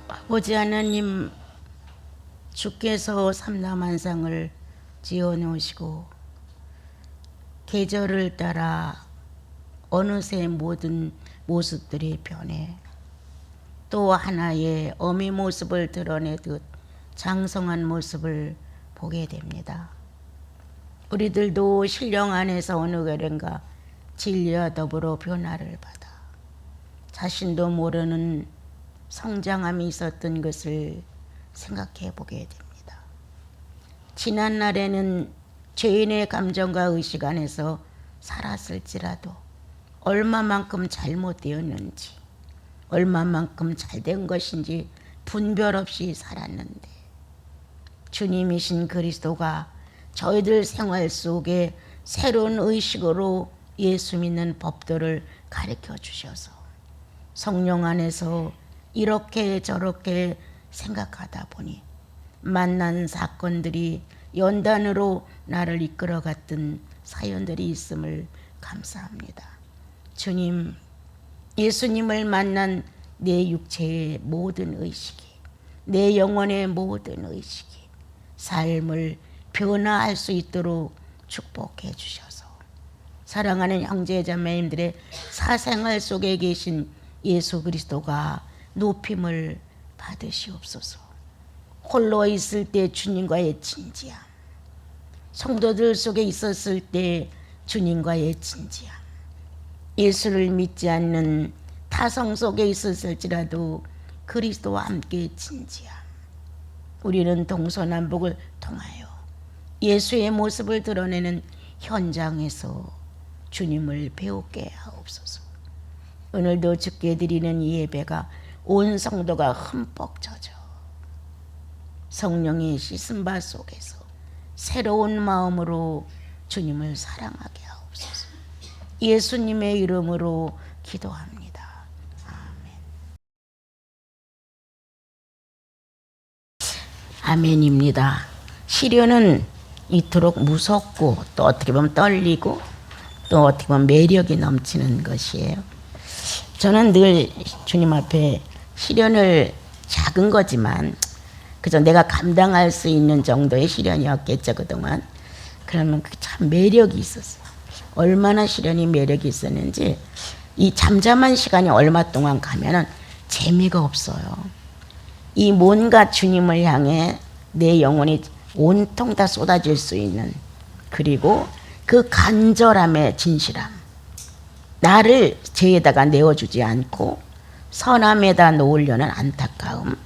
아버지 하나님, 주께서 삼라만상을 지어놓으시고 계절을 따라 어느새 모든 모습들이 변해 또 하나의 어미 모습을 드러내듯 장성한 모습을 보게 됩니다. 우리들도 신령 안에서 어느 결인가 진리와 더불어 변화를 받아 자신도 모르는 성장함이 있었던 것을 생각해 보게 됩니다. 지난 날에는 죄인의 감정과 의식 안에서 살았을지라도 얼마만큼 잘못되었는지 얼마만큼 잘된 것인지 분별 없이 살았는데 주님이신 그리스도가 저희들 생활 속에 새로운 의식으로 예수 믿는 법도를 가르쳐 주셔서 성령 안에서 이렇게 저렇게 생각하다 보니 만난 사건들이 연단으로 나를 이끌어갔던 사연들이 있음을 감사합니다. 주님, 예수님을 만난 내 육체의 모든 의식이, 내 영혼의 모든 의식이 삶을 변화할 수 있도록 축복해 주셔서 사랑하는 형제자매님들의 사생활 속에 계신 예수 그리스도가 높임을 받으시옵소서. 홀로 있을 때 주님과의 진지함, 성도들 속에 있었을 때 주님과의 진지함, 예수를 믿지 않는 타성 속에 있었을지라도 그리스도와 함께 진지함, 우리는 동서남북을 통하여 예수의 모습을 드러내는 현장에서 주님을 배우게 하옵소서. 오늘도 주께 드리는 이 예배가 온 성도가 흠뻑 젖어 성령의 씻은 바 속에서 새로운 마음으로 주님을 사랑하게 하옵소서. 예수님의 이름으로 기도합니다. 아멘. 아멘입니다. 시련은 이토록 무섭고 또 어떻게 보면 떨리고 또 어떻게 보면 매력이 넘치는 것이에요. 저는 늘 주님 앞에 시련을 작은 거지만 그저 내가 감당할 수 있는 정도의 시련이었겠죠 그동안. 그러면 참 매력이 있었어요. 얼마나 시련이 매력이 있었는지 이 잠잠한 시간이 얼마 동안 가면은 재미가 없어요. 이 뭔가 주님을 향해 내 영혼이 온통 다 쏟아질 수 있는, 그리고 그 간절함의 진실함, 나를 죄에다가 내어주지 않고 선함에다 놓으려는 안타까움,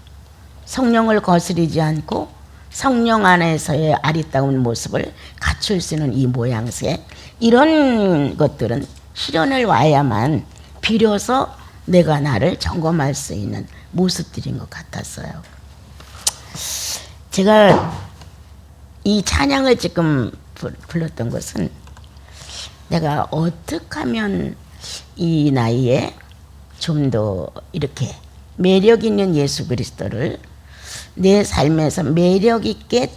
성령을 거스리지 않고 성령 안에서의 아리따운 모습을 갖출 수 있는 이 모양새, 이런 것들은 시련을 와야만 비로소 내가 나를 점검할 수 있는 모습들인 것 같았어요. 제가 이 찬양을 지금 불렀던 것은 내가 어떻게 하면 이 나이에 좀 더 이렇게 매력 있는 예수 그리스도를 내 삶에서 매력 있게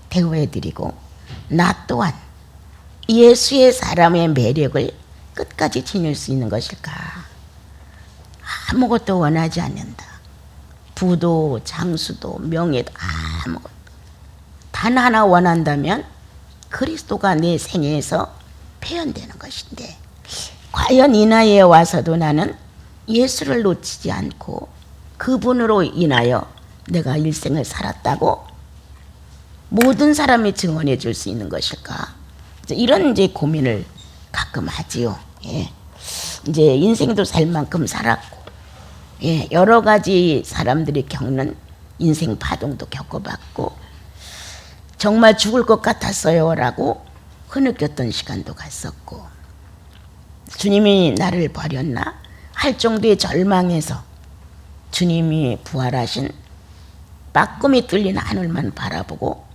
대우해드리고 나 또한 예수의 사람의 매력을 끝까지 지닐 수 있는 것일까? 아무것도 원하지 않는다. 부도 장수도 명예도 아무것도. 단 하나 원한다면 그리스도가 내 생애에서 표현되는 것인데, 과연 이 나이에 와서도 나는 예수를 놓치지 않고 그분으로 인하여 내가 일생을 살았다고 모든 사람이 증언해 줄 수 있는 것일까? 이런 이제 고민을 가끔 하지요. 예. 이제 인생도 살 만큼 살았고, 예, 여러 가지 사람들이 겪는 인생 파동도 겪어봤고, 정말 죽을 것 같았어요라고 흐느꼈던 시간도 갔었고, 주님이 나를 버렸나 할 정도의 절망에서 주님이 부활하신 빠꿈이 뚫린 하늘만 바라보고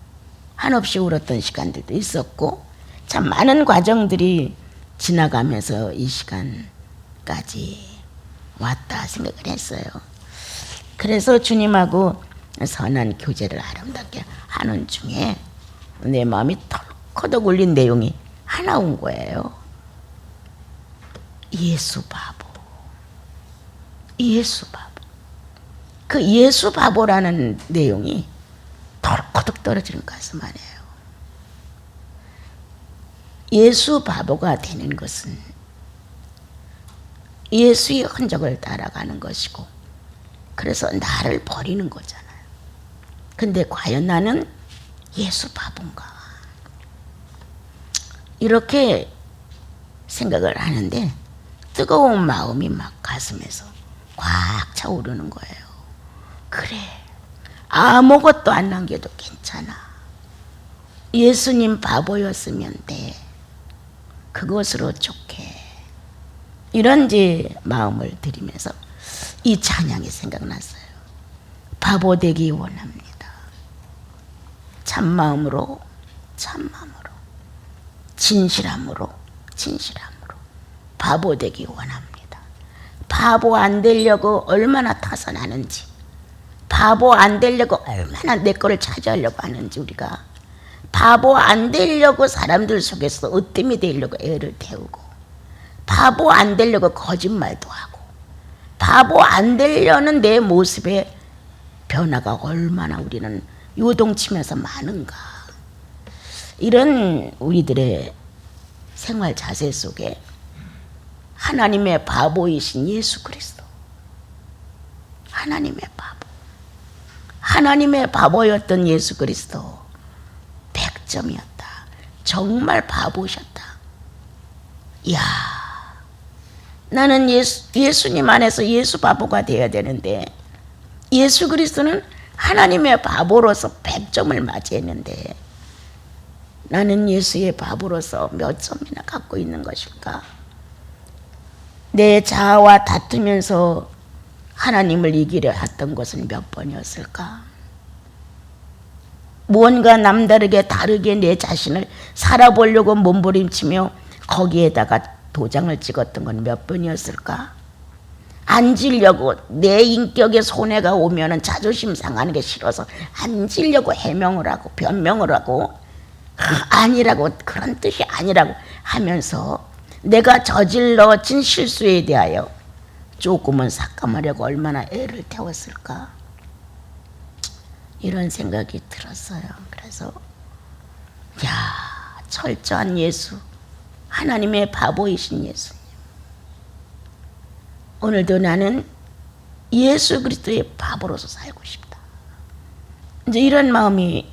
한없이 울었던 시간들도 있었고, 참 많은 과정들이 지나가면서 이 시간까지 왔다 생각을 했어요. 그래서 주님하고 선한 교제를 아름답게 하는 중에 내 마음이 털커덕 울린 내용이 하나 온 거예요. 예수 바보, 예수 바보. 그 예수 바보라는 내용이 덜커덕 떨어지는 가슴 안에요. 예수 바보가 되는 것은 예수의 흔적을 따라가는 것이고, 그래서 나를 버리는 거잖아요. 근데 과연 나는 예수 바본가? 이렇게 생각을 하는데 뜨거운 마음이 막 가슴에서 꽉 차오르는 거예요. 그래, 아무것도 안 남겨도 괜찮아. 예수님 바보였으면 돼. 그것으로 좋게. 이런 이제 마음을 들이면서 이 찬양이 생각났어요. 바보 되기 원합니다. 참마음으로, 참마음으로, 진실함으로, 진실함으로 바보 되기 원합니다. 바보 안 되려고 얼마나 타산하는지, 바보 안 되려고 얼마나 내 거를 차지하려고 하는지, 우리가 바보 안 되려고 사람들 속에서 으뜸이 되려고 애를 태우고, 바보 안 되려고 거짓말도 하고, 바보 안 되려는 내 모습의 변화가 얼마나 우리는 요동치면서 많은가. 이런 우리들의 생활 자세 속에 하나님의 바보이신 예수 그리스도, 하나님의 바보, 하나님의 바보였던 예수 그리스도 100점이었다. 정말 바보셨다. 이야, 나는 예수님 안에서 예수 바보가 되어야 되는데, 예수 그리스도는 하나님의 바보로서 100점을 맞이했는데 나는 예수의 바보로서 몇 점이나 갖고 있는 것일까? 내 자아와 다투면서 하나님을 이기려 했던 것은 몇 번이었을까? 무언가 남다르게 다르게 내 자신을 살아보려고 몸부림치며 거기에다가 도장을 찍었던 건 몇 번이었을까? 앉으려고, 내 인격에 손해가 오면은 자존심 상하는 게 싫어서 앉으려고 해명을 하고 변명을 하고, 아니라고, 그런 뜻이 아니라고 하면서 내가 저질러진 실수에 대하여 조금은 삭감하려고 얼마나 애를 태웠을까? 이런 생각이 들었어요. 그래서 야, 철저한 예수, 하나님의 바보이신 예수님, 오늘도 나는 예수 그리스도의 바보로서 살고 싶다. 이제 이런 마음이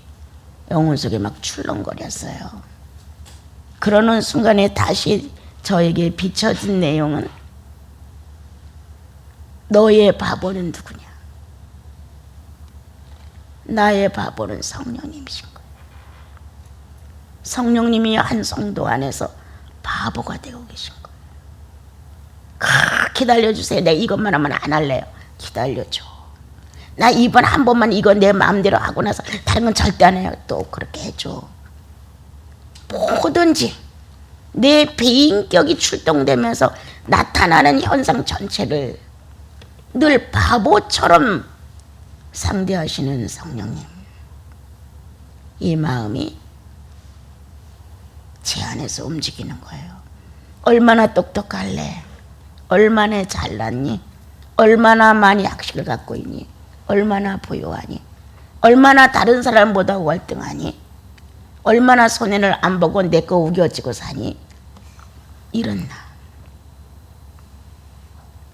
영혼 속에 막 출렁거렸어요. 그러는 순간에 다시 저에게 비춰진 내용은, 너의 바보는 누구냐? 나의 바보는 성령님이신 거예요. 성령님이 한 성도 안에서 바보가 되고 계신 거예요. 기다려주세요. 내가 이것만 하면 안 할래요. 기다려줘. 나 이번 한 번만 이거 내 마음대로 하고 나서 다른 건 절대 안 해요. 또 그렇게 해줘. 뭐든지 내 비인격이 출동되면서 나타나는 현상 전체를 늘 바보처럼 상대하시는 성령님, 이 마음이 제 안에서 움직이는 거예요. 얼마나 똑똑할래? 얼마나 잘났니? 얼마나 많이 학식을 갖고 있니? 얼마나 부유하니? 얼마나 다른 사람보다 월등하니? 얼마나 손해를 안 보고 내 거 우겨지고 사니? 이런 나.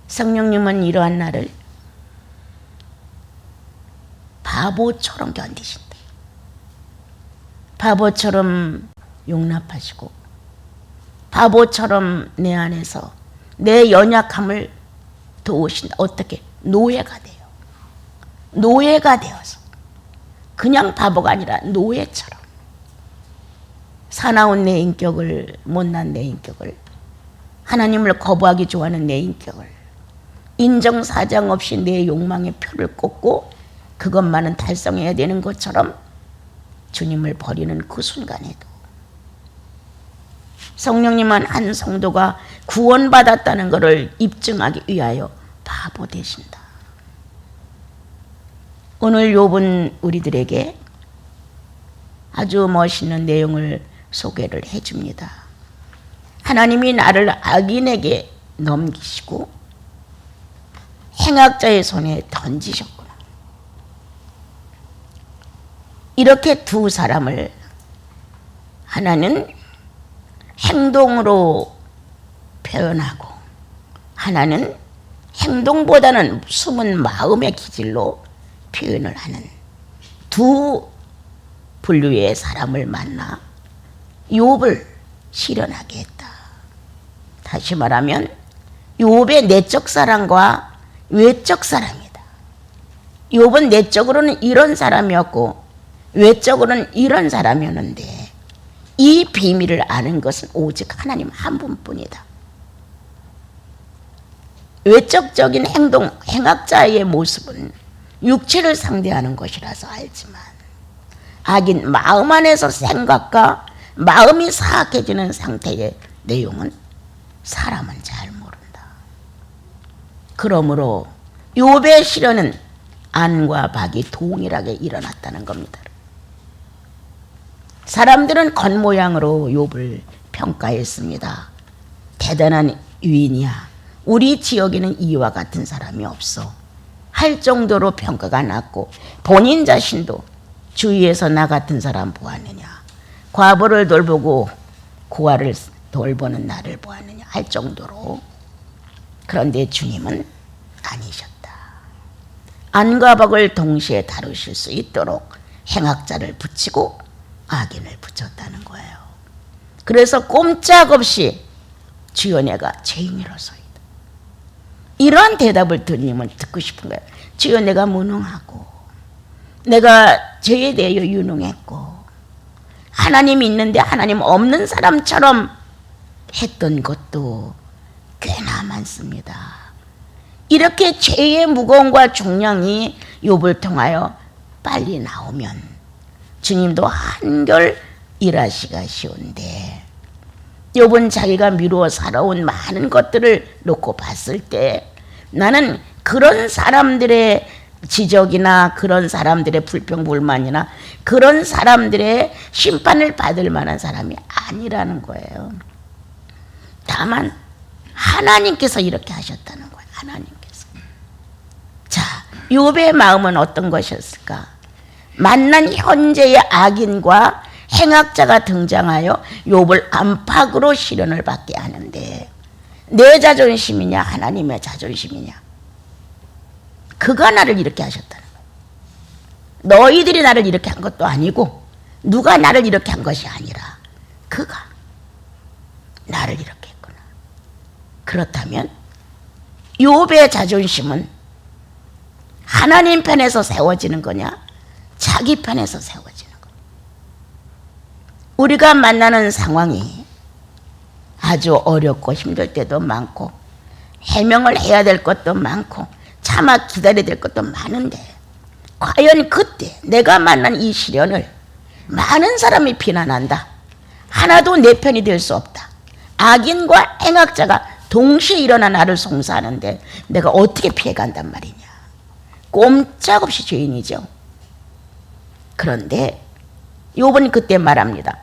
성령님은 이러한 나를 바보처럼 견디신다. 바보처럼 용납하시고, 바보처럼 내 안에서 내 연약함을 도우신다. 어떻게? 노예가 돼요. 노예가 되어서, 그냥 바보가 아니라 노예처럼 사나운 내 인격을, 못난 내 인격을, 하나님을 거부하기 좋아하는 내 인격을 인정사정 없이 내 욕망의 표를 꽂고 그것만은 달성해야 되는 것처럼 주님을 버리는 그 순간에도 성령님은 한 성도가 구원받았다는 것을 입증하기 위하여 바보 되신다. 오늘 욥은 우리들에게 아주 멋있는 내용을 소개를 해줍니다. 하나님이 나를 악인에게 넘기시고 행악자의 손에 던지셨구나. 이렇게 두 사람을 하나는 행동으로 표현하고 하나는 행동보다는 숨은 마음의 기질로 표현을 하는 두 분류의 사람을 만나 욥을 실현하게 했다. 다시 말하면 욥의 내적 사람과 외적 사람이다. 욥은 내적으로는 이런 사람이었고 외적으로는 이런 사람이었는데 이 비밀을 아는 것은 오직 하나님 한 분뿐이다. 외적적인 행동, 행악자의 모습은 육체를 상대하는 것이라서 알지만 악인 마음 안에서 생각과 마음이 사악해지는 상태의 내용은 사람은 잘 모른다. 그러므로 욥의 실현은 안과 박이 동일하게 일어났다는 겁니다. 사람들은 겉모양으로 욥을 평가했습니다. 대단한 유인이야. 우리 지역에는 이와 같은 사람이 없어. 할 정도로 평가가 낮고 본인 자신도 주위에서 나 같은 사람 보았느냐. 과부를 돌보고 고아를 돌보는 나를 보았느냐 할 정도로. 그런데 주님은 아니셨다. 안과 박을 동시에 다루실 수 있도록 행악자를 붙이고 악인을 붙였다는 거예요. 그래서 꼼짝없이 주여 내가 죄인이로소이다. 이러한 대답을 주님은 듣고 싶은 거예요. 주여 내가 무능하고 내가 죄에 대하여 유능했고 하나님이 있는데 하나님 없는 사람처럼 했던 것도 꽤나 많습니다. 이렇게 죄의 무거움과 중량이 욥을 통하여 빨리 나오면 주님도 한결 일하시기가 쉬운데 욥은 자기가 미루어 살아온 많은 것들을 놓고 봤을 때 나는 그런 사람들의 지적이나 그런 사람들의 불평불만이나 그런 사람들의 심판을 받을 만한 사람이 아니라는 거예요. 다만 하나님께서 이렇게 하셨다는 거예요. 하나님께서. 자, 욥의 마음은 어떤 것이었을까? 만난 현재의 악인과 행악자가 등장하여 욥을 안팎으로 시련을 받게 하는데 내 자존심이냐 하나님의 자존심이냐? 그가 나를 이렇게 하셨다는 거예요. 너희들이 나를 이렇게 한 것도 아니고 누가 나를 이렇게 한 것이 아니라 그가 나를 이렇게 했구나. 그렇다면 욥의 자존심은 하나님 편에서 세워지는 거냐? 자기 편에서 세워지는 거냐? 우리가 만나는 상황이 아주 어렵고 힘들 때도 많고 해명을 해야 될 것도 많고 차마 기다려야 될 것도 많은데 과연 그때 내가 만난 이 시련을 많은 사람이 비난한다. 하나도 내 편이 될 수 없다. 악인과 행악자가 동시에 일어나 나를 송사하는데 내가 어떻게 피해간단 말이냐. 꼼짝없이 죄인이죠. 그런데 욥은 그때 말합니다.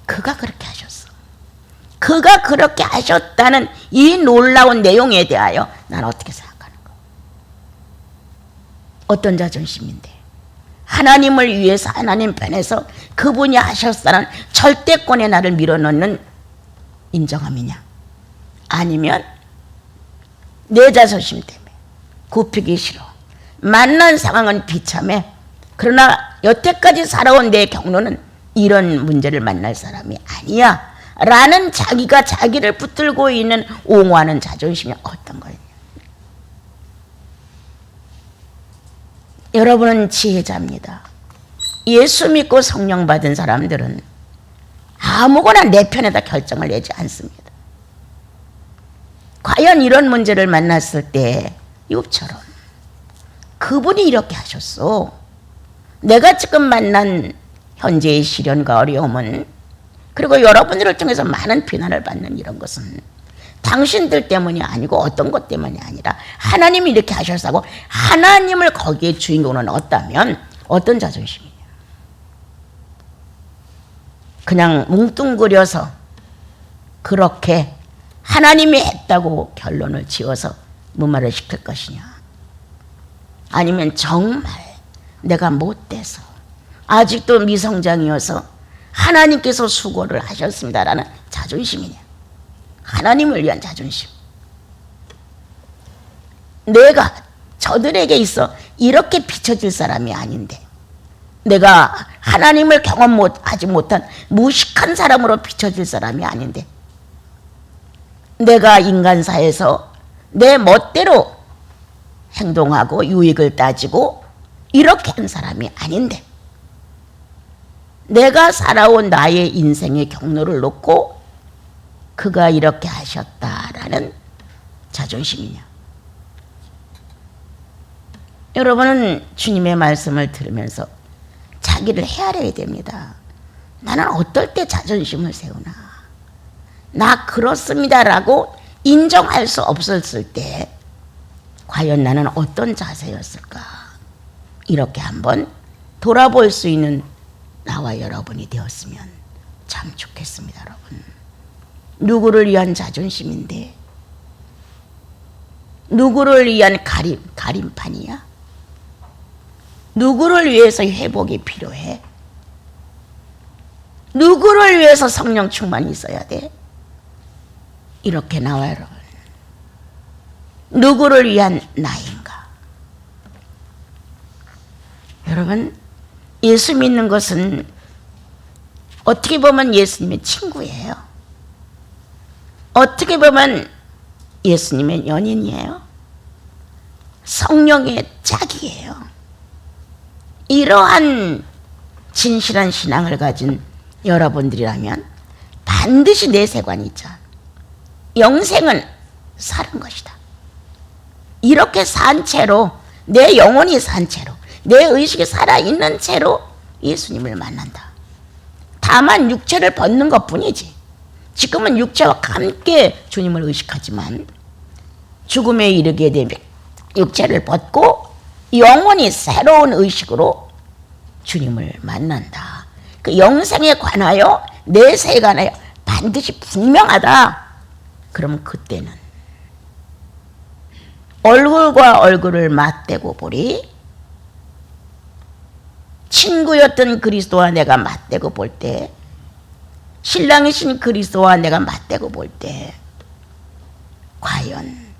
그가 그렇게 하셨어. 그가 그렇게 하셨다는 이 놀라운 내용에 대하여 난 어떻게 생각하는가? 어떤 자존심인데 하나님을 위해서 하나님 편에서 그분이 하셨다는 절대권에 나를 밀어넣는 인정함이냐? 아니면 내 자존심 때문에 굽히기 싫어. 만난 상황은 비참해. 그러나 여태까지 살아온 내 경로는 이런 문제를 만날 사람이 아니야 라는 자기가 자기를 붙들고 있는 옹호하는 자존심이 어떤 거예요? 여러분은 지혜자입니다. 예수 믿고 성령 받은 사람들은 아무거나 내 편에다 결정을 내지 않습니다. 과연 이런 문제를 만났을 때 욥처럼 그분이 이렇게 하셨어. 내가 지금 만난 현재의 시련과 어려움은 그리고 여러분들을 통해서 많은 비난을 받는 이런 것은 당신들 때문이 아니고 어떤 것 때문이 아니라 하나님이 이렇게 하셔서 하나님을 거기에 주인공으로 넣었다면 어떤 자존심이냐. 그냥 뭉뚱그려서 그렇게 하나님이 했다고 결론을 지어서 무마를 시킬 것이냐. 아니면 정말 내가 못돼서 아직도 미성장이어서 하나님께서 수고를 하셨습니다라는 자존심이냐. 하나님을 위한 자존심. 내가 저들에게 있어 이렇게 비춰질 사람이 아닌데, 내가 하나님을 경험하지 못한 무식한 사람으로 비춰질 사람이 아닌데, 내가 인간사에서 내 멋대로 행동하고 유익을 따지고 이렇게 한 사람이 아닌데, 내가 살아온 나의 인생의 경로를 놓고 그가 이렇게 하셨다라는 자존심이냐. 여러분은 주님의 말씀을 들으면서 자기를 헤아려야 됩니다. 나는 어떨 때 자존심을 세우나. 나 그렇습니다라고 인정할 수 없었을 때 과연 나는 어떤 자세였을까. 이렇게 한번 돌아볼 수 있는 나와 여러분이 되었으면 참 좋겠습니다. 여러분, 누구를 위한 자존심인데, 누구를 위한 가림판이야? 누구를 위해서 회복이 필요해? 누구를 위해서 성령 충만이 있어야 돼? 이렇게 나와요. 여러분, 누구를 위한 나인가? 여러분, 예수 믿는 것은 어떻게 보면 예수님의 친구예요. 어떻게 보면 예수님의 연인이에요. 성령의 짝이에요. 이러한 진실한 신앙을 가진 여러분들이라면 반드시 내세관이 있자. 영생은 사는 것이다. 이렇게 산 채로, 내 영혼이 산 채로, 내 의식이 살아있는 채로 예수님을 만난다. 다만 육체를 벗는 것뿐이지. 지금은 육체와 함께 주님을 의식하지만 죽음에 이르게 되면 육체를 벗고 영원히 새로운 의식으로 주님을 만난다. 그 영생에 관하여, 내세에 관하여 반드시 분명하다. 그럼 그때는 얼굴과 얼굴을 맞대고 보리, 친구였던 그리스도와 내가 맞대고 볼 때, 신랑이신 그리스도와 내가 맞대고 볼 때, 과연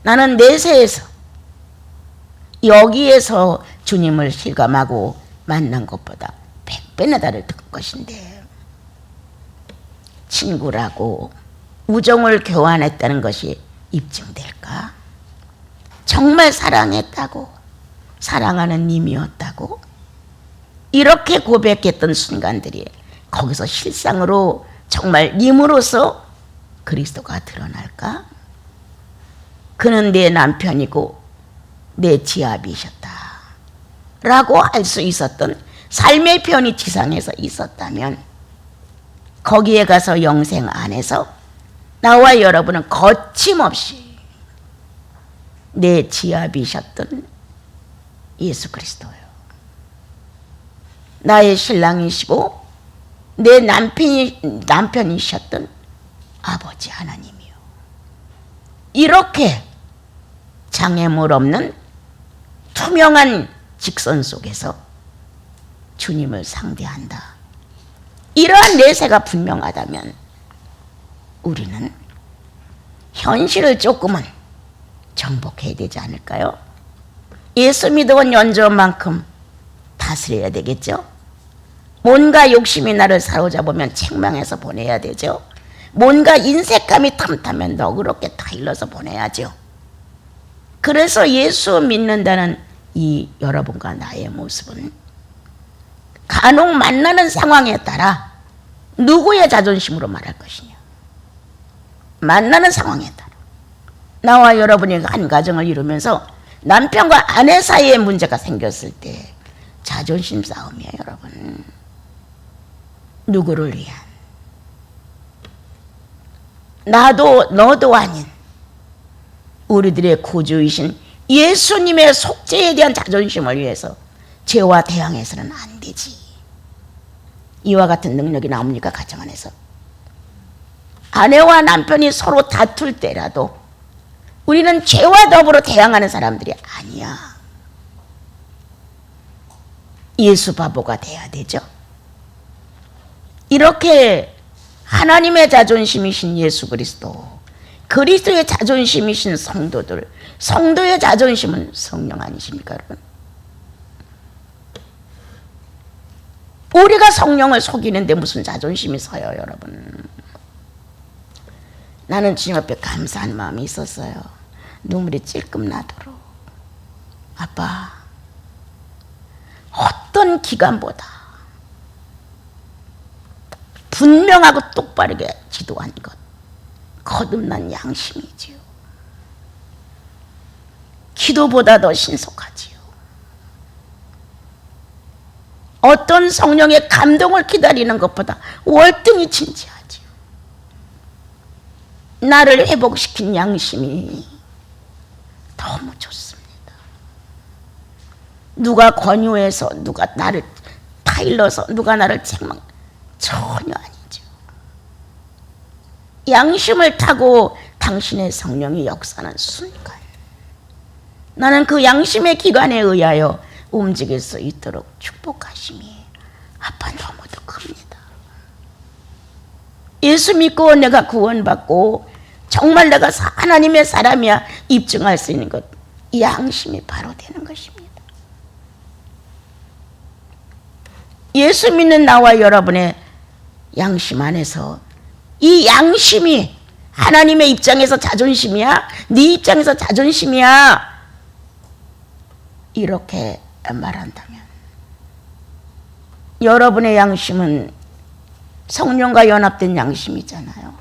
나는 내세에서 여기에서 주님을 실감하고 만난 것보다 100배나 다를 것인데, 친구라고 우정을 교환했다는 것이 입증될까? 정말 사랑했다고, 사랑하는 님이었다고 이렇게 고백했던 순간들이 거기서 실상으로 정말 님으로서 그리스도가 드러날까? 그는 내 남편이고 내 지압이셨다 라고 할 수 있었던 삶의 편이 지상에서 있었다면, 거기에 가서 영생 안에서 나와 여러분은 거침없이 내 지압이셨던 예수 그리스도예요. 나의 신랑이시고 내 남편이셨던 아버지 하나님이요. 이렇게 장애물 없는 투명한 직선 속에서 주님을 상대한다. 이러한 내세가 분명하다면 우리는 현실을 조금은 정복해야 되지 않을까요? 예수 믿어온 연조만큼 다스려야 되겠죠? 뭔가 욕심이 나를 사로잡으면 책망해서 보내야 되죠? 뭔가 인색감이 탐타면 너그럽게 타일러서 보내야죠. 그래서 예수 믿는다는 이 여러분과 나의 모습은 간혹 만나는 상황에 따라 누구의 자존심으로 말할 것이냐, 만나는 상황에 따라. 나와 여러분이 한 가정을 이루면서 남편과 아내 사이에 문제가 생겼을 때 자존심 싸움이에요, 여러분. 누구를 위한? 나도 너도 아닌 우리들의 구주이신 예수님의 속죄에 대한 자존심을 위해서 죄와 대항해서는 안 되지. 이와 같은 능력이 나옵니까? 가정 안에서 아내와 남편이 서로 다툴 때라도 우리는 죄와 더불어 대항하는 사람들이 아니야. 예수 바보가 돼야 되죠. 이렇게 하나님의 자존심이신 예수 그리스도, 그리스도의 자존심이신 성도들, 성도의 자존심은 성령 아니십니까 여러분? 우리가 성령을 속이는데 무슨 자존심이 서요 여러분? 나는 주님 앞에 감사한 마음이 있었어요. 눈물이 찔끔 나도록. 아빠, 어떤 기간보다 분명하고 똑바르게 지도한 것, 거듭난 양심이지요. 기도보다 더 신속하지요. 어떤 성령의 감동을 기다리는 것보다 월등히 진지하지요. 나를 회복시킨 양심이 너무 좋습니다. 누가 권유해서, 누가 나를 타일러서, 누가 나를 책망, 전혀 아니죠. 양심을 타고 당신의 성령이 역사하는 순간, 나는 그 양심의 기관에 의하여 움직일 수 있도록 축복하심이 아빠 너무도 큽니다. 예수 믿고 내가 구원받고 정말 내가 하나님의 사람이야 입증할 수 있는 것, 이 양심이 바로 되는 것입니다. 예수 믿는 나와 여러분의 양심 안에서 이 양심이 하나님의 입장에서 자존심이야? 네 입장에서 자존심이야? 이렇게 말한다면 여러분의 양심은 성령과 연합된 양심이잖아요.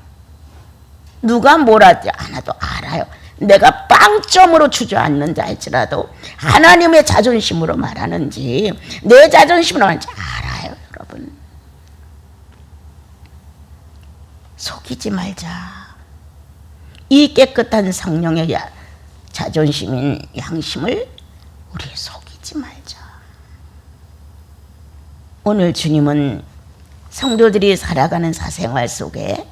누가 뭐라 하지 않아도 알아요. 내가 빵점으로 주저앉는다 할지라도 하나님의 자존심으로 말하는지 내 자존심으로 말하는지 알아요. 여러분, 속이지 말자. 이 깨끗한 성령의 자존심인 양심을 우리 속이지 말자. 오늘 주님은 성도들이 살아가는 사생활 속에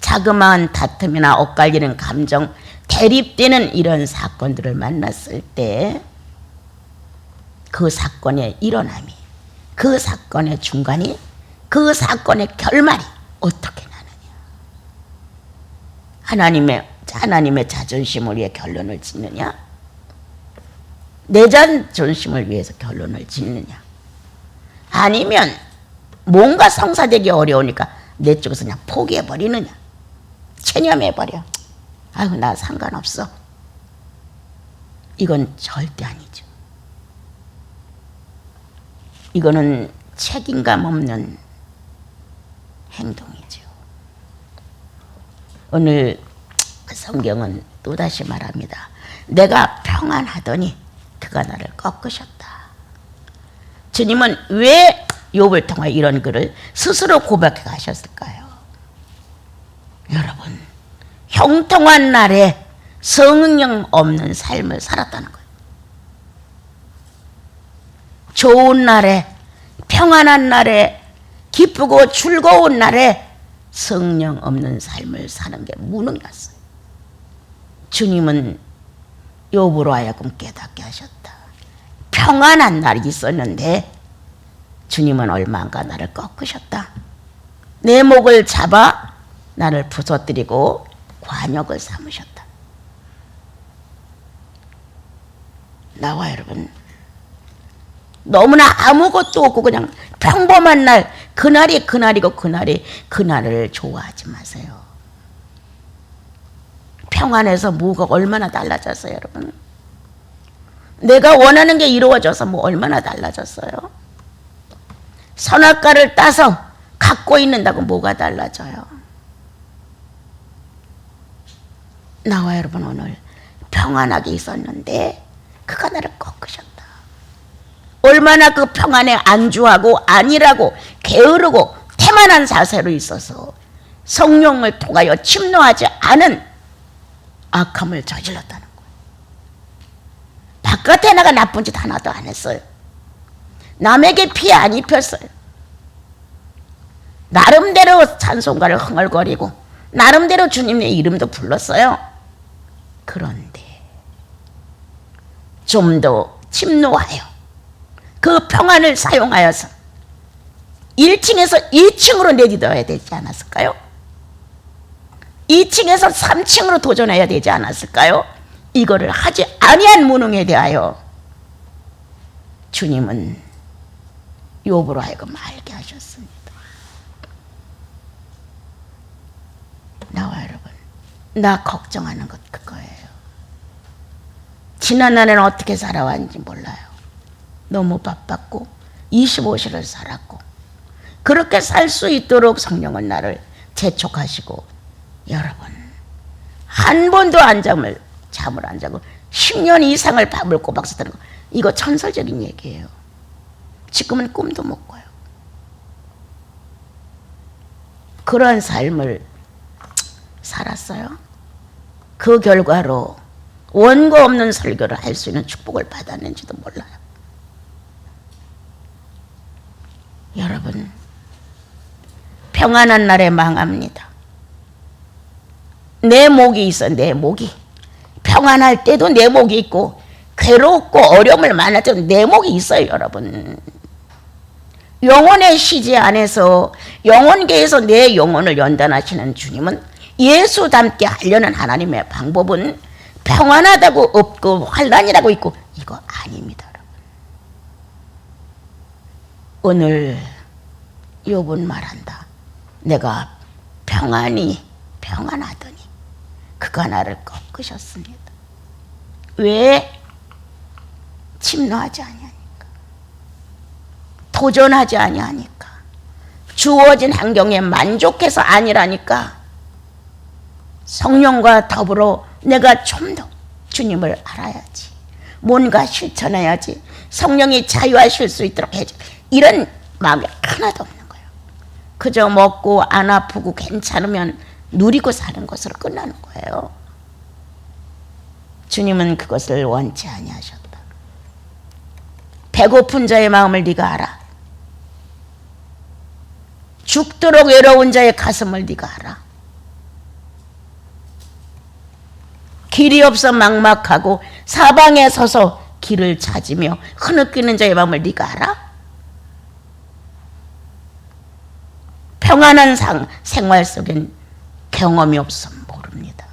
자그마한 다툼이나 엇갈리는 감정, 대립되는 이런 사건들을 만났을 때 그 사건의 일어남이, 그 사건의 중간이, 그 사건의 결말이 어떻게 나느냐? 하나님의 자존심을 위해 결론을 짓느냐? 내 자존심을 위해서 결론을 짓느냐? 아니면 뭔가 성사되기 어려우니까 내 쪽에서 그냥 포기해버리느냐? 체념해버려. 아유, 나 상관없어. 이건 절대 아니죠. 이거는 책임감 없는 행동이죠. 오늘 성경은 또다시 말합니다. 내가 평안하더니 그가 나를 꺾으셨다. 주님은 왜 욥을 통해 이런 글을 스스로 고백해 가셨을까요? 여러분, 형통한 날에 성령 없는 삶을 살았다는 거예요. 좋은 날에, 평안한 날에, 기쁘고 즐거운 날에 성령 없는 삶을 사는 게 무능이었어요. 주님은 욥으로 하여금 깨닫게 하셨다. 평안한 날이 있었는데 주님은 얼마인가 나를 꺾으셨다. 내 목을 잡아 나를 부서뜨리고 관역을 삼으셨다. 나와 여러분, 너무나 아무것도 없고 그냥 평범한 날, 그날이 그날이고 그날을 좋아하지 마세요. 평안해서 뭐가 얼마나 달라졌어요, 여러분? 내가 원하는 게 이루어져서 뭐 얼마나 달라졌어요? 선악과를 따서 갖고 있는다고 뭐가 달라져요? 나와 여러분 오늘 평안하게 있었는데 그가 나를 꺾으셨다. 얼마나 그 평안에 안주하고 안일하고 게으르고 태만한 자세로 있어서 성령을 통하여 침노하지 않은 악함을 저질렀다는 거예요. 바깥에 나가 나쁜 짓 하나도 안 했어요. 남에게 피해 안 입혔어요. 나름대로 찬송가를 흥얼거리고 나름대로 주님의 이름도 불렀어요. 그런데 좀 더 침노하여 그 평안을 사용하여서 1층에서 2층으로 내딛어야 되지 않았을까요? 2층에서 3층으로 도전해야 되지 않았을까요? 이거를 하지 아니한 무능에 대하여 주님은 욥으로 하여금 알게 하셨습니다. 나와 여러분, 나 걱정하는 것 그거예요. 지난 날에는 어떻게 살아왔는지 몰라요. 너무 바빴고 25시를 살았고, 그렇게 살 수 있도록 성령은 나를 재촉하시고, 여러분 한 번도 잠을 안 자고 10년 이상을 밥을 꼬박 썼다는 거, 이거 천설적인 얘기예요. 지금은 꿈도 못 꿔요. 그런 삶을 살았어요. 그 결과로 원고 없는 설교를 할 수 있는 축복을 받았는지도 몰라요. 여러분, 평안한 날에 망합니다. 내 목이 있어. 내 목이 평안할 때도 내 목이 있고, 괴롭고 어려움을 만날 때도 내 목이 있어요. 여러분, 영혼의 시제 안에서 영혼계에서 내 영혼을 연단하시는 주님은 예수 닮게 하려는 하나님의 방법은 평안하다고 없고 환난이라고 있고, 이거 아닙니다. 여러분, 오늘 욥은 말한다. 내가 평안하더니 그가 나를 꺾으셨습니다. 왜? 침노하지 아니하니까, 도전하지 아니하니까, 주어진 환경에 만족해서 아니라니까. 성령과 더불어 내가 좀 더 주님을 알아야지, 뭔가 실천해야지, 성령이 자유하실 수 있도록 해야지, 이런 마음이 하나도 없는 거예요. 그저 먹고 안 아프고 괜찮으면 누리고 사는 것으로 끝나는 거예요. 주님은 그것을 원치 아니하셨다. 배고픈 자의 마음을 네가 알아. 죽도록 외로운 자의 가슴을 네가 알아. 길이 없어 막막하고 사방에 서서 길을 찾으며 흐느끼는 자의 마음을 네가 알아. 평안한 생활 속엔 경험이 없으면 모릅니다.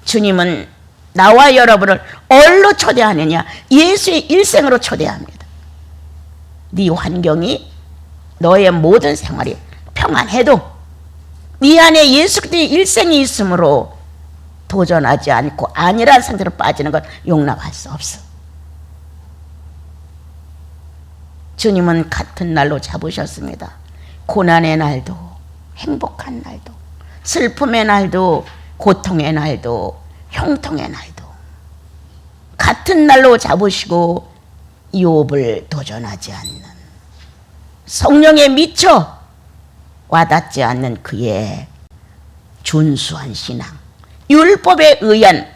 주님은 나와 여러분을 뭘로 초대하느냐? 예수의 일생으로 초대합니다. 네 환경이, 너의 모든 생활이 평안해도 네 안에 예수 그리스도의 일생이 있으므로 도전하지 않고 아니란 상태로 빠지는 건 용납할 수 없어. 주님은 같은 날로 잡으셨습니다. 고난의 날도, 행복한 날도, 슬픔의 날도, 고통의 날도, 형통의 날도 같은 날로 잡으시고 욥을 도전하지 않는, 성령에 미쳐 와닿지 않는 그의 준수한 신앙, 율법에 의한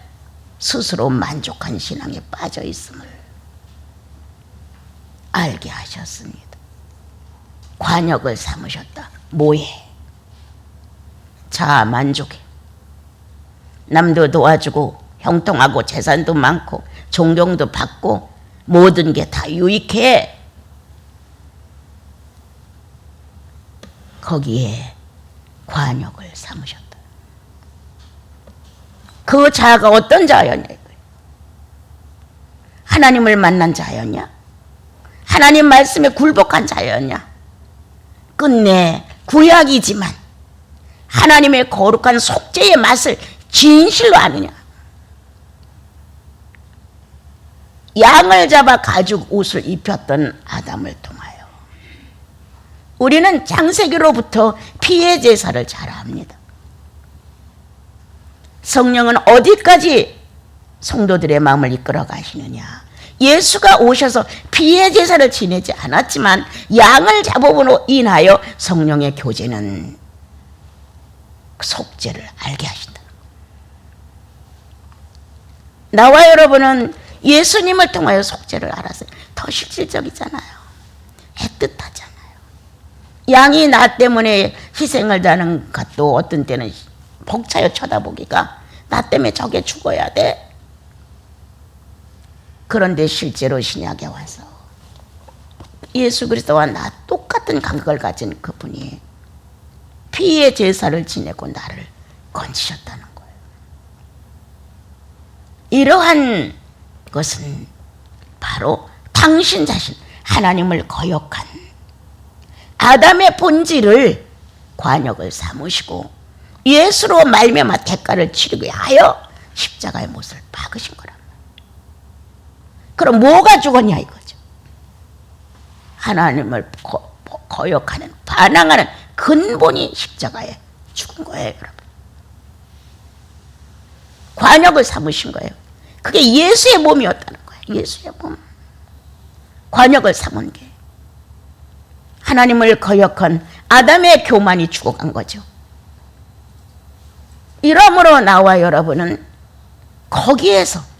스스로 만족한 신앙에 빠져 있음을 알게 하셨습니다. 관역을 삼으셨다. 뭐해? 자, 만족해. 남도 도와주고 형통하고 재산도 많고 존경도 받고 모든 게 다 유익해. 거기에 관역을 삼으셨다. 그 자가 어떤 자였냐? 하나님을 만난 자였냐? 하나님 말씀에 굴복한 자였냐? 끝내 구약이지만 하나님의 거룩한 속죄의 맛을 진실로 아느냐? 양을 잡아 가죽 옷을 입혔던 아담을 통하여 우리는 창세기로부터 피해 제사를 잘 압니다. 성령은 어디까지 성도들의 마음을 이끌어 가시느냐? 예수가 오셔서 피해 제사를 지내지 않았지만 양을 잡음으로 인하여 성령의 교제는 속죄를 알게 하신다. 나와 여러분은 예수님을 통하여 속죄를 알았어요. 더 실질적이잖아요. 애틋하잖아요. 양이 나 때문에 희생을 하는 것도 어떤 때는 벅차요. 쳐다보기가 나 때문에 저게 죽어야 돼. 그런데 실제로 신약에 와서 예수 그리스도와 나 똑같은 감각을 가진 그분이 피의 제사를 지내고 나를 건지셨다는 거예요. 이러한 것은 바로 당신 자신, 하나님을 거역한 아담의 본질을 관역을 삼으시고 예수로 말미암아 대가를 치르게 하여 십자가의 못을 박으신 거란 말이에요. 그럼 뭐가 죽었냐 이거죠. 하나님을 거역하는, 반항하는 근본이 십자가에 죽은 거예요, 여러분. 관역을 삼으신 거예요. 그게 예수의 몸이었다는 거예요. 예수의 몸. 관역을 삼은 게 하나님을 거역한 아담의 교만이 죽어간 거죠. 이러므로 나와 여러분은 거기에서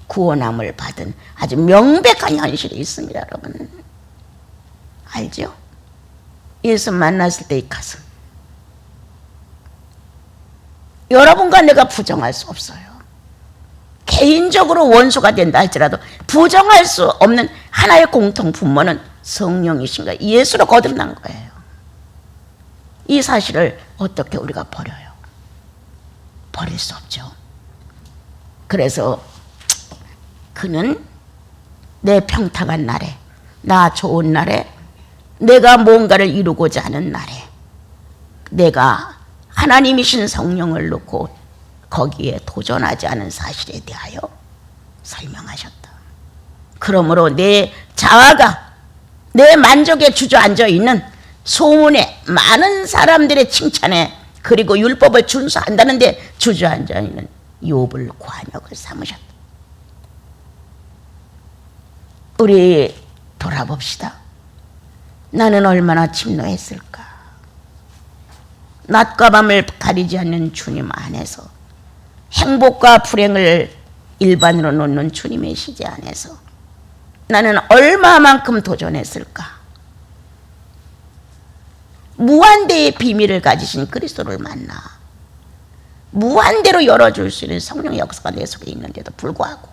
구원함을 받은 아주 명백한 현실이 있습니다, 여러분. 알죠? 예수 만났을 때의 가슴. 여러분과 내가 부정할 수 없어요. 개인적으로 원수가 된다 할지라도 부정할 수 없는 하나의 공통 분모는 성령이신 거예요. 예수로 거듭난 거예요. 이 사실을 어떻게 우리가 버려요? 버릴 수 없죠. 그래서 그는 내 평탁한 날에, 나 좋은 날에, 내가 뭔가를 이루고자 하는 날에 내가 하나님이신 성령을 놓고 거기에 도전하지 않은 사실에 대하여 설명하셨다. 그러므로 내 자아가 내 만족에 주저앉아 있는 소문에 많은 사람들의 칭찬에 그리고 율법을 준수한다는데 주저앉아 있는 욥을 관역을 삼으셨다. 우리 돌아봅시다. 나는 얼마나 침노했을까. 낮과 밤을 가리지 않는 주님 안에서, 행복과 불행을 일반으로 놓는 주님의 시제 안에서 나는 얼마만큼 도전했을까. 무한대의 비밀을 가지신 그리스도를 만나 무한대로 열어줄 수 있는 성령의 역사가 내 속에 있는데도 불구하고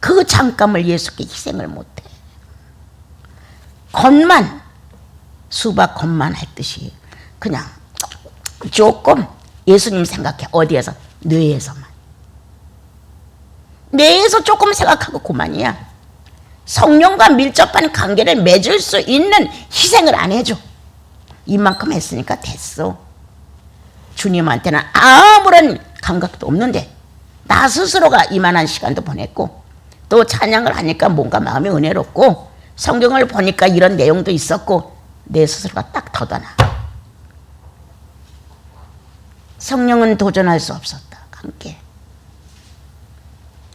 그 잠깐을 예수께 희생을 못해. 겉만, 수박 겉만 했듯이 그냥 조금 예수님 생각해. 어디에서? 뇌에서만. 뇌에서 조금 생각하고 그만이야. 성령과 밀접한 관계를 맺을 수 있는 희생을 안 해줘. 이만큼 했으니까 됐어. 주님한테는 아무런 감각도 없는데 나 스스로가 이만한 시간도 보냈고 또 찬양을 하니까 뭔가 마음이 은혜롭고 성경을 보니까 이런 내용도 있었고 내 스스로가 딱 터져나. 성령은 도전할 수 없었다. 함께.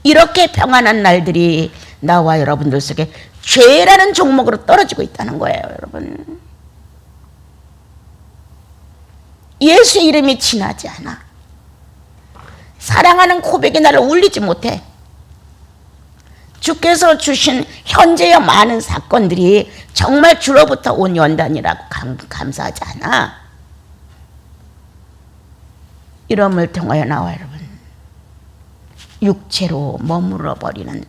이렇게 평안한 날들이 나와 여러분들 속에 죄라는 종목으로 떨어지고 있다는 거예요, 여러분. 예수의 이름이 지나지 않아. 사랑하는 고백이 나를 울리지 못해. 주께서 주신 현재의 많은 사건들이 정말 주로부터 온 연단이라고 감사하지 않아. 이름을 통하여 나와 여러분 육체로 머물러 버리는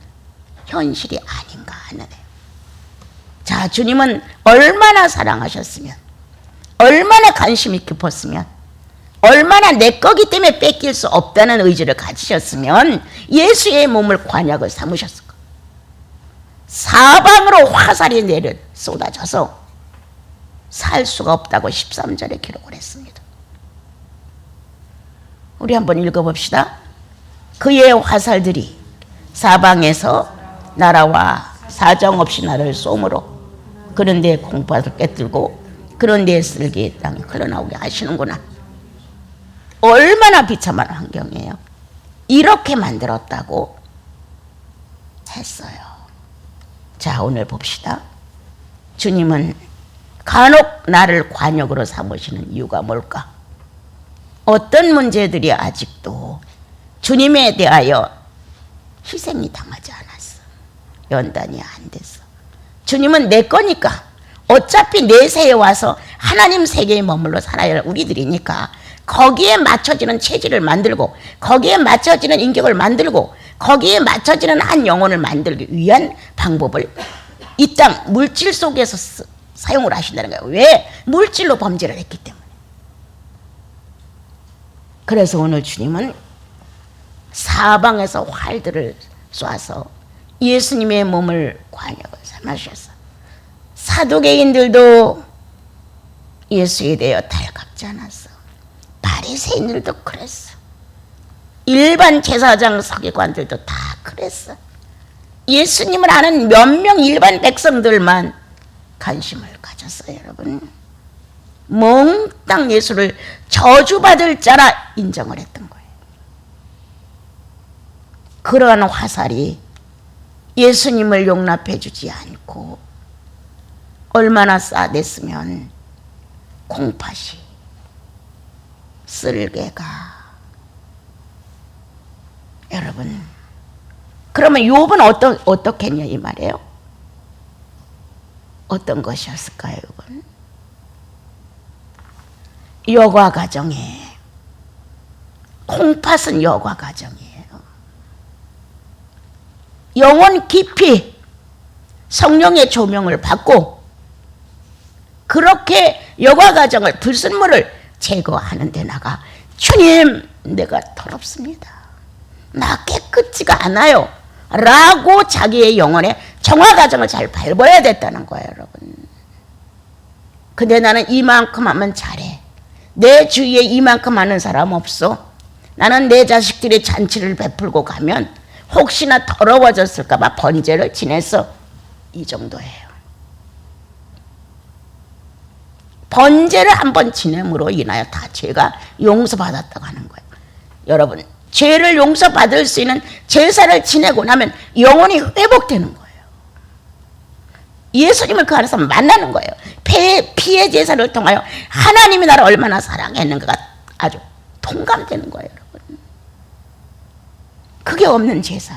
현실이 아닌가 하는. 자, 주님은 얼마나 사랑하셨으면, 얼마나 관심이 깊었으면, 얼마나 내 거기 때문에 뺏길 수 없다는 의지를 가지셨으면 예수의 몸을 관역을 삼으셨을까. 사방으로 화살이 내려 쏟아져서 살 수가 없다고 13절에 기록을 했습니다. 우리 한번 읽어봅시다. 그의 화살들이 사방에서 나라와 사정없이 나를 쏘므로 그런데 공포를 깨뜨리고 그런데 쓸개 땅에 흘러나오게 하시는구나. 얼마나 비참한 환경이에요. 이렇게 만들었다고 했어요. 자, 오늘 봅시다. 주님은 간혹 나를 관역으로 삼으시는 이유가 뭘까? 어떤 문제들이 아직도 주님에 대하여 희생이 당하지 않았어. 연단이 안 됐어. 주님은 내 거니까 어차피 내 세에 와서 하나님 세계에 머물러 살아야 할 우리들이니까 거기에 맞춰지는 체질을 만들고 거기에 맞춰지는 인격을 만들고 거기에 맞춰지는 한 영혼을 만들기 위한 방법을 이 땅 물질 속에서 사용을 하신다는 거예요. 왜? 물질로 범죄를 했기 때문에. 그래서 오늘 주님은 사방에서 활들을 쏴서 예수님의 몸을 관역을 삼으셔서 사두개인들도 예수에 대하여 달갑지 않았어. 바리새인들도 그랬어. 일반 제사장 서기관들도 다 그랬어. 예수님을 아는 몇 명 일반 백성들만 관심을 가졌어요. 여러분, 몽땅 예수를 저주받을 자라 인정을 했던 거예요. 그러한 화살이 예수님을 용납해 주지 않고 얼마나 싸댔으면 콩팥이, 쓸개가. 여러분, 그러면 욥은 어떻게 했냐 이 말이에요. 어떤 것이었을까요? 욥은 여과 가정에, 콩팥은 여과 가정이에요. 영혼 깊이 성령의 조명을 받고 그렇게 여과 가정을 불순물을 제거하는 데 나가 주님, 내가 더럽습니다. 나 깨끗지가 않아요. 라고 자기의 영혼의 정화 과정을 잘 밟아야 됐다는 거예요, 여러분. 근데 나는 이만큼 하면 잘해. 내 주위에 이만큼 하는 사람 없어. 나는 내 자식들의 잔치를 베풀고 가면 혹시나 더러워졌을까 봐 번제를 지냈어. 이 정도예요. 번제를 한번 지냄으로 인하여 다 죄가 용서받았다고 하는 거예요. 여러분, 죄를 용서받을 수 있는 제사를 지내고 나면 영혼이 회복되는 거예요. 예수님을 그 안에서 만나는 거예요. 피의 제사를 통하여 하나님이 나를 얼마나 사랑했는가가 아주 통감되는 거예요, 여러분. 그게 없는 제사.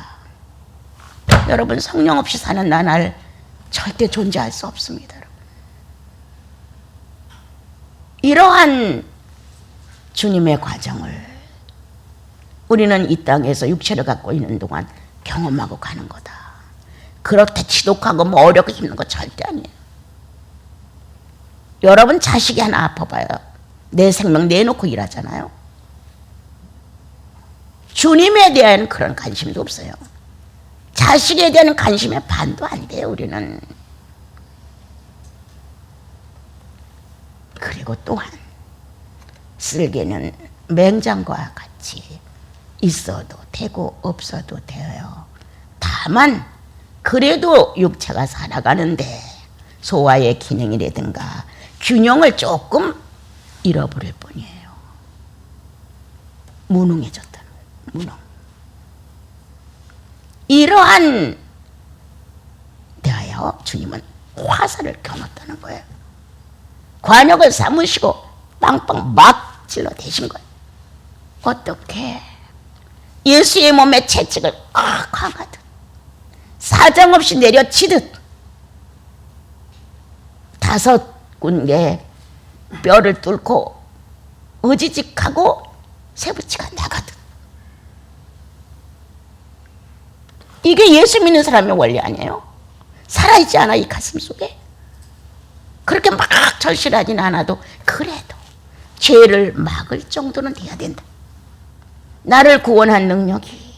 여러분, 성령 없이 사는 나날 절대 존재할 수 없습니다. 여러분. 이러한 주님의 과정을 우리는 이 땅에서 육체를 갖고 있는 동안 경험하고 가는 거다. 그렇게 지독하고 뭐 어렵고 힘든 거 절대 아니에요. 여러분, 자식이 하나 아파봐요. 내 생명 내놓고 일하잖아요. 주님에 대한 그런 관심도 없어요. 자식에 대한 관심의 반도 안 돼요, 우리는. 그리고 또한 쓸개는 맹장과 같이 있어도 되고 없어도 돼요. 다만 그래도 육체가 살아가는데 소화의 기능이라든가 균형을 조금 잃어버릴 뿐이에요. 무능해졌다는 거예요. 무능. 이러한 대하여 주님은 화살을 겨눴다는 거예요. 관역을 삼으시고 빵빵 막 찔러 대신 거예요. 어떻게? 예수의 몸에 채찍을 강하듯 사정없이 내려치듯 5군데 뼈를 뚫고 의지직하고 쇠붙이가 나가듯. 이게 예수 믿는 사람의 원리 아니에요? 살아있지 않아, 이 가슴 속에? 그렇게 막 절실하진 않아도 그래도 죄를 막을 정도는 돼야 된다. 나를 구원한 능력이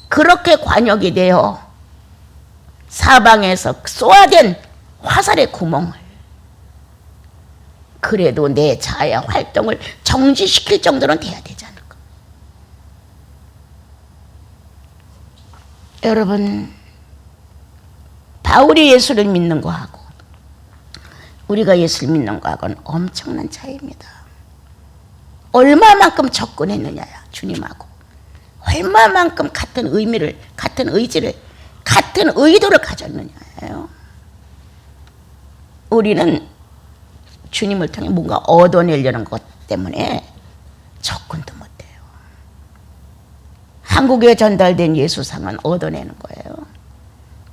그렇게 관역이 되어 사방에서 쏘아댄 화살의 구멍을 그래도 내 자아의 활동을 정지시킬 정도는 돼야 되지 않을까. 여러분, 바울이 예수를 믿는 거하고 우리가 예수를 믿는 거하고는 엄청난 차이입니다. 얼마만큼 접근했느냐야, 주님하고. 얼마만큼 같은 의미를, 같은 의지를, 같은 의도를 가졌느냐예요. 우리는 주님을 통해 뭔가 얻어내려는 것 때문에 접근도 못해요. 한국에 전달된 예수상은 얻어내는 거예요.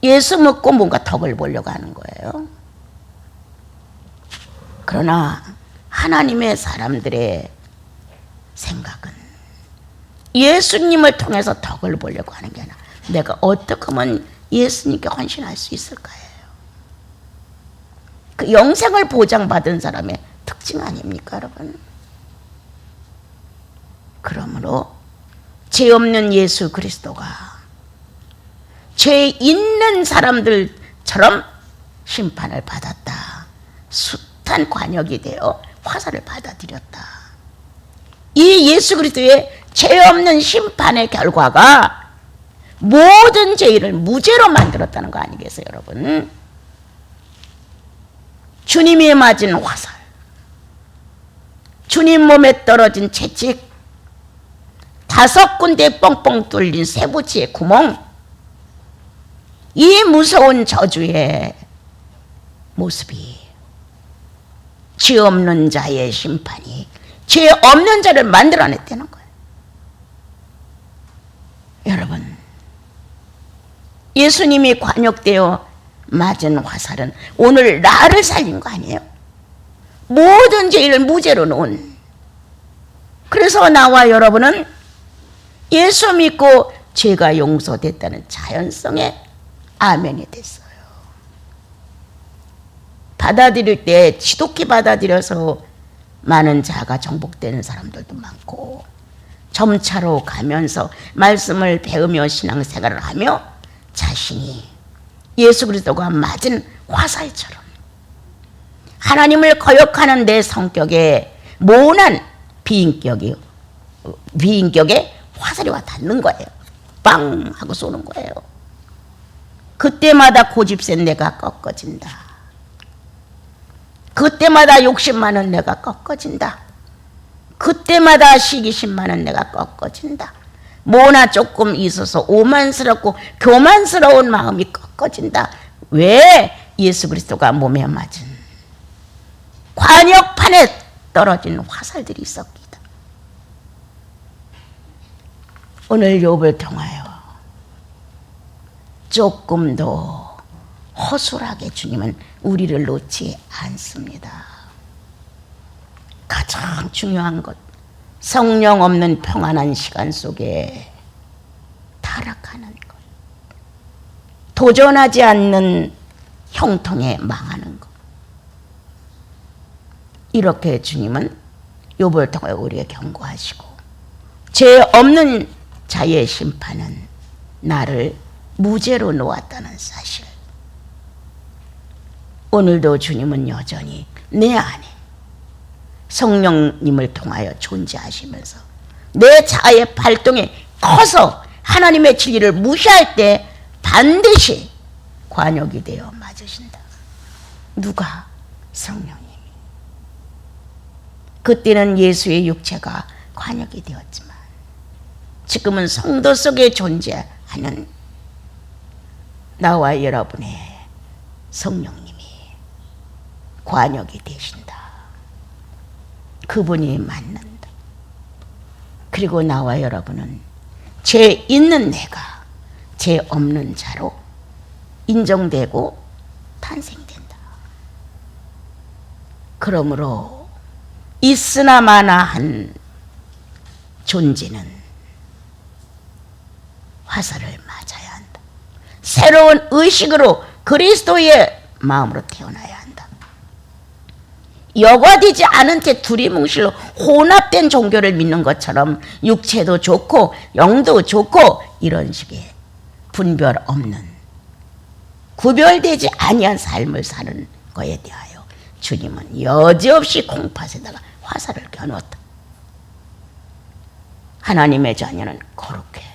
예수 먹고 뭔가 덕을 보려고 하는 거예요. 그러나 하나님의 사람들의 생각은 예수님을 통해서 덕을 보려고 하는 게 아니라 내가 어떻게 하면 예수님께 헌신할 수 있을까요? 그 영생을 보장받은 사람의 특징 아닙니까, 여러분? 그러므로 죄 없는 예수 그리스도가 죄 있는 사람들처럼 심판을 받았다. 숱한 관역이 되어 화살을 받아들였다. 이 예수 그리스도의 죄 없는 심판의 결과가 모든 죄를 무죄로 만들었다는 거 아니겠어요, 여러분? 주님이 맞은 화살, 주님 몸에 떨어진 채찍, 5군데 뻥뻥 뚫린 쇠붙이의 구멍, 이 무서운 저주의 모습이 죄 없는 자의 심판이 죄 없는 자를 만들어냈다는 거예요. 여러분, 예수님이 관역되어 맞은 화살은 오늘 나를 살린 거 아니에요? 모든 죄를 무죄로 놓은. 그래서 나와 여러분은 예수 믿고 죄가 용서됐다는 자연성의 아멘이 됐어요. 받아들일 때 지독히 받아들여서 많은 자가 정복되는 사람들도 많고, 점차로 가면서 말씀을 배우며 신앙생활을 하며 자신이 예수 그리스도가 맞은 화살처럼 하나님을 거역하는 내 성격에 모난 비인격의 화살이 와 닿는 거예요. 빵 하고 쏘는 거예요. 그때마다 고집센 내가 꺾어진다. 그때마다 욕심 많은 내가 꺾어진다. 그때마다 시기심 많은 내가 꺾어진다. 뭐나 조금 있어서 오만스럽고 교만스러운 마음이 꺾어진다. 왜? 예수 그리스도가 몸에 맞은 관역판에 떨어진 화살들이 있었기다. 오늘 욥을 통하여 조금 더 허술하게 주님은 우리를 놓지 않습니다. 가장 중요한 것, 성령 없는 평안한 시간 속에 타락하는 것, 도전하지 않는 형통에 망하는 것, 이렇게 주님은 욥을 통해 우리에게 경고하시고, 죄 없는 자의 심판은 나를 무죄로 놓았다는 사실. 오늘도 주님은 여전히 내 안에 성령님을 통하여 존재하시면서 내 자아의 발동이 커서 하나님의 진리를 무시할 때 반드시 관역이 되어 맞으신다. 누가? 성령님이. 그때는 예수의 육체가 관역이 되었지만 지금은 성도 속에 존재하는 나와 여러분의 성령님이 관역이 되신다. 그분이 맞는다. 그리고 나와 여러분은 죄 있는 내가 죄 없는 자로 인정되고 탄생된다. 그러므로 있으나 마나한 존재는 화살을 맞아야 한다. 새로운 의식으로 그리스도의 마음으로 태어나야 한다. 여과되지 않은 채 두리뭉실로 혼합된 종교를 믿는 것처럼 육체도 좋고 영도 좋고 이런 식의 분별 없는 구별되지 아니한 삶을 사는 것에 대하여 주님은 여지없이 콩팥에다가 화살을 겨누었다. 하나님의 자녀는 거룩해.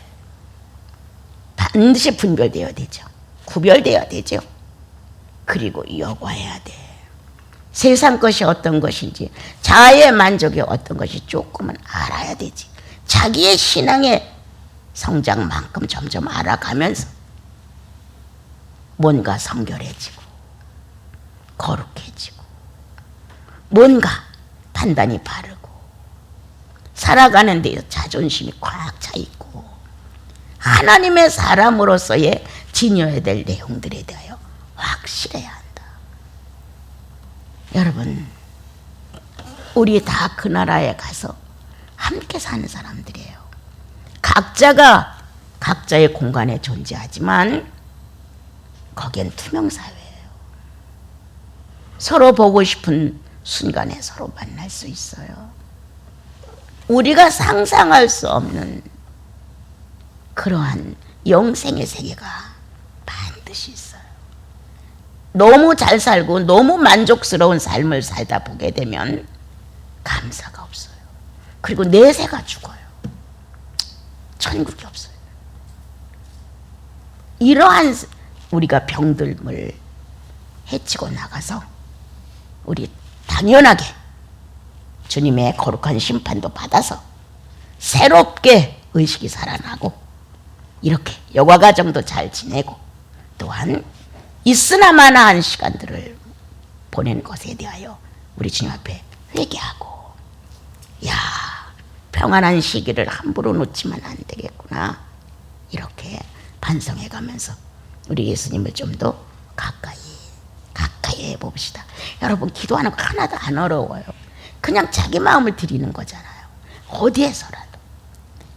반드시 분별되어야 되죠. 구별되어야 되죠. 그리고 여과해야 돼. 세상 것이 어떤 것인지, 자아의 만족이 어떤 것이 조금은 알아야 되지. 자기의 신앙의 성장만큼 점점 알아가면서 뭔가 성결해지고 거룩해지고 뭔가 판단이 바르고 살아가는 데서 자존심이 꽉 차 있고 하나님의 사람으로서의 지녀야 될 내용들에 대하여 확실해야 한다. 여러분, 우리 다 그 나라에 가서 함께 사는 사람들이에요. 각자가 각자의 공간에 존재하지만 거기엔 투명사회예요. 서로 보고 싶은 순간에 서로 만날 수 있어요. 우리가 상상할 수 없는 그러한 영생의 세계가 반드시 있어요. 너무 잘 살고 너무 만족스러운 삶을 살다 보게 되면 감사가 없어요. 그리고 내세가 죽어요. 천국이 없어요. 이러한 우리가 병들을 해치고 나가서 우리 당연하게 주님의 거룩한 심판도 받아서 새롭게 의식이 살아나고 이렇게 여가가정도 잘 지내고 또한 있으나마나한 시간들을 보낸 것에 대하여 우리 주님 앞에 회개하고, 야, 평안한 시기를 함부로 놓치면 안 되겠구나, 이렇게 반성해가면서 우리 예수님을 좀 더 가까이 해봅시다. 여러분, 기도하는 거 하나도 안 어려워요. 그냥 자기 마음을 드리는 거잖아요. 어디에서라도.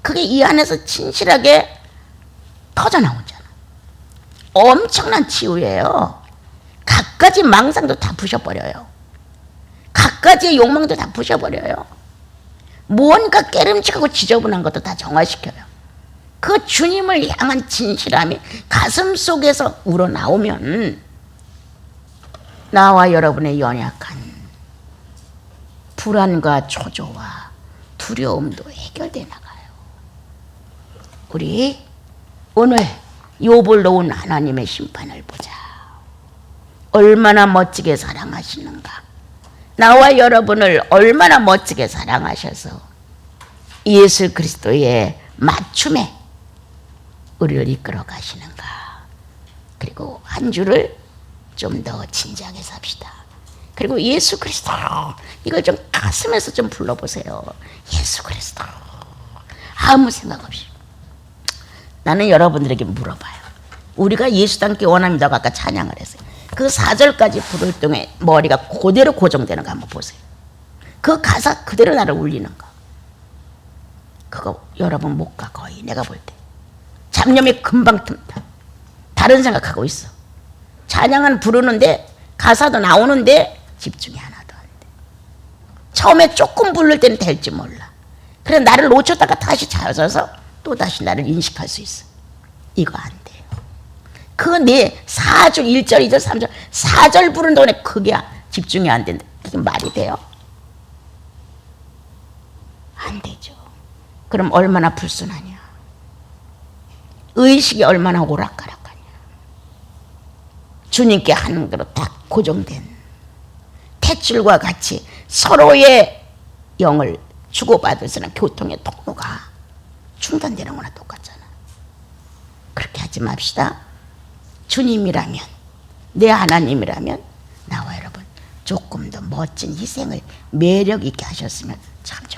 그게 이 안에서 진실하게 터져나오잖아. 엄청난 치유예요. 갖가지 망상도 다 부셔버려요. 갖가지의 욕망도 다 부셔버려요. 무언가 깨름직하고 지저분한 것도 다 정화시켜요. 그 주님을 향한 진실함이 가슴 속에서 우러나오면 나와 여러분의 연약한 불안과 초조와 두려움도 해결돼 나가요. 우리 오늘 욥을 놓은 하나님의 심판을 보자. 얼마나 멋지게 사랑하시는가. 나와 여러분을 얼마나 멋지게 사랑하셔서 예수 그리스도의 맞춤에 우리를 이끌어 가시는가. 그리고 한 주를 좀 더 진지하게 삽시다. 그리고 예수 그리스도, 이걸 좀 가슴에서 좀 불러보세요. 예수 그리스도. 아무 생각 없이. 나는 여러분들에게 물어봐요. 우리가 예수 닮기 원합니다고 아까 찬양을 했어요. 그 4절까지 부를 동안 머리가 그대로 고정되는 거 한번 보세요. 그 가사 그대로 나를 울리는 거. 그거 여러분 못 가, 거의 내가 볼 때. 잡념이 금방 틈타. 다른 생각하고 있어. 찬양은 부르는데 가사도 나오는데 집중이 하나도 안 돼. 처음에 조금 부를 때는 될지 몰라. 그래 나를 놓쳤다가 다시 찾아서 또 다시 나를 인식할 수 있어. 이거 안 돼요. 그 내 4절, 1절, 2절, 3절, 4절 부른 동안에 그게 집중이 안 된다. 그게 말이 돼요? 안 되죠. 그럼 얼마나 불순하냐. 의식이 얼마나 오락가락하냐. 주님께 하는 대로 딱 고정된 탯줄과 같이 서로의 영을 주고받을 수 있는 교통의 통로가 중단되는 거나 똑같잖아. 그렇게 하지 맙시다. 주님이라면, 내 하나님이라면 나와 여러분 조금 더 멋진 희생을 매력 있게 하셨으면 참 좋겠어요.